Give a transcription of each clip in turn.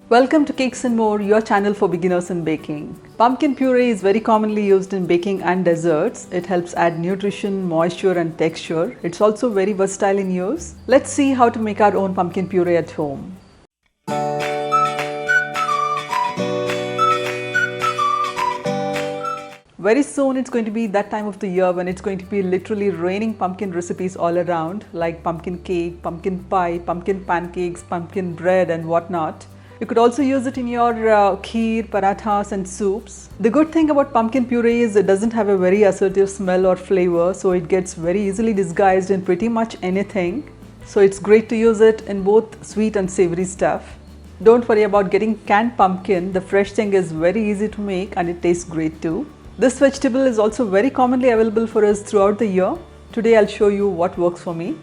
Welcome to Cakes and More, your channel for beginners in baking. Pumpkin puree is very commonly used in baking and desserts. It helps add nutrition, moisture and texture. It's also very versatile in use. Let's see how to make our own pumpkin puree at home. Very soon it's going to be that time of the year when it's going to be literally raining pumpkin recipes all around, like pumpkin cake, pumpkin pie, pumpkin pancakes, pumpkin bread and whatnot. You could also use it in your kheer, parathas and soups. The good thing about pumpkin puree is it doesn't have a very assertive smell or flavor, so it gets very easily disguised in pretty much anything. So it's great to use it in both sweet and savory stuff. Don't worry about getting canned pumpkin. The fresh thing is very easy to make and it tastes great too. This vegetable is also very commonly available for us throughout the year. Today I'll show you what works for me.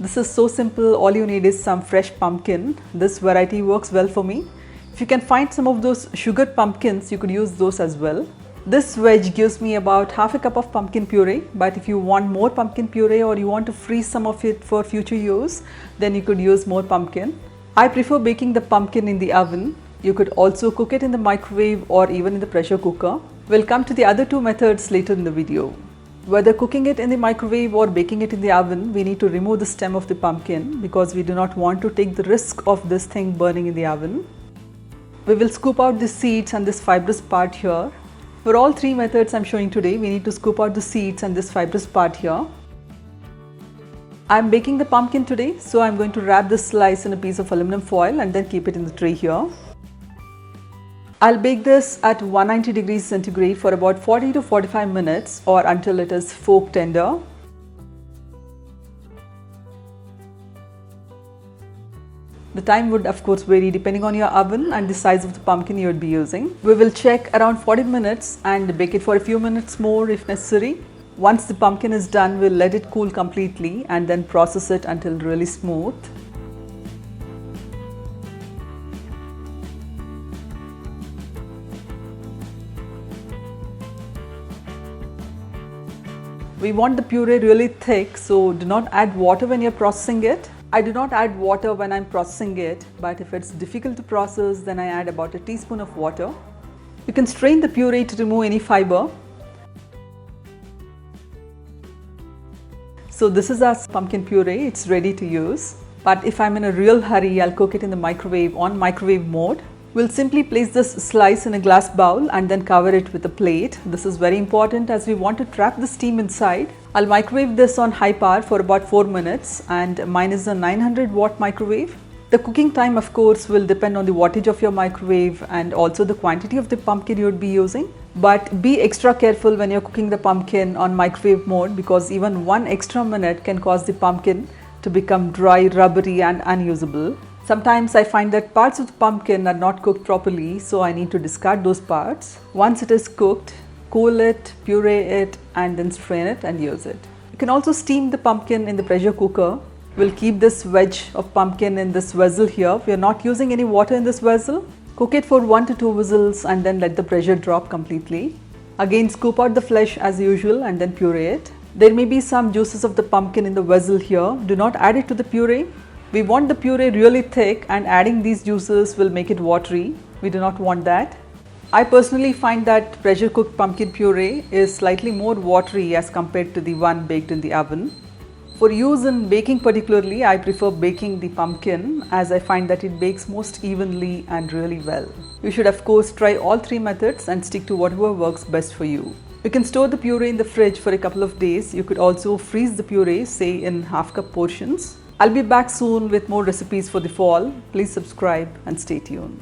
This is so simple, all you need is some fresh pumpkin. This variety works well for me. If you can find some of those sugared pumpkins, you could use those as well. This veg gives me about half a cup of pumpkin puree, but if you want more pumpkin puree or you want to freeze some of it for future use, then you could use more pumpkin. I prefer baking the pumpkin in the oven. You could also cook it in the microwave or even in the pressure cooker. We'll come to the other two methods later in the video. Whether cooking it in the microwave or baking it in the oven, we need to remove the stem of the pumpkin because we do not want to take the risk of this thing burning in the oven. We will scoop out the seeds and this fibrous part here. For all three methods I'm showing today, we need to scoop out the seeds and this fibrous part here. I'm baking the pumpkin today, so I'm going to wrap this slice in a piece of aluminum foil and then keep it in the tray here. I'll bake this at 190 degrees centigrade for about 40 to 45 minutes or until it is fork tender. The time would of course vary depending on your oven and the size of the pumpkin you would be using. We will check around 40 minutes and bake it for a few minutes more if necessary. Once the pumpkin is done, we'll let it cool completely and then process it until really smooth. We want the puree really thick, so do not add water when you're processing it. I do not add water when I'm processing it, but if it's difficult to process, then I add about a teaspoon of water. You can strain the puree to remove any fiber. So this is our pumpkin puree, it's ready to use. But if I'm in a real hurry, I'll cook it in the microwave on microwave mode. We'll simply place this slice in a glass bowl and then cover it with a plate. This is very important as we want to trap the steam inside. I'll microwave this on high power for about 4 minutes and mine is a 900 watt microwave. The cooking time of course will depend on the wattage of your microwave and also the quantity of the pumpkin you would be using. But be extra careful when you're cooking the pumpkin on microwave mode because even 1 extra minute can cause the pumpkin to become dry, rubbery and unusable. Sometimes I find that parts of the pumpkin are not cooked properly, so I need to discard those parts. Once it is cooked, cool it, puree it and then strain it and use it. You can also steam the pumpkin in the pressure cooker. We'll keep this wedge of pumpkin in this vessel here. We are not using any water in this vessel. Cook it for 1 to 2 whistles and then let the pressure drop completely. Again, scoop out the flesh as usual and then puree it. There may be some juices of the pumpkin in the vessel here. Do not add it to the puree. We want the puree really thick and adding these juices will make it watery. We do not want that. I personally find that pressure cooked pumpkin puree is slightly more watery as compared to the one baked in the oven. For use in baking particularly, I prefer baking the pumpkin as I find that it bakes most evenly and really well. You should of course try all three methods and stick to whatever works best for you. You can store the puree in the fridge for a couple of days. You could also freeze the puree, say in half cup portions. I'll be back soon with more recipes for the fall. Please subscribe and stay tuned.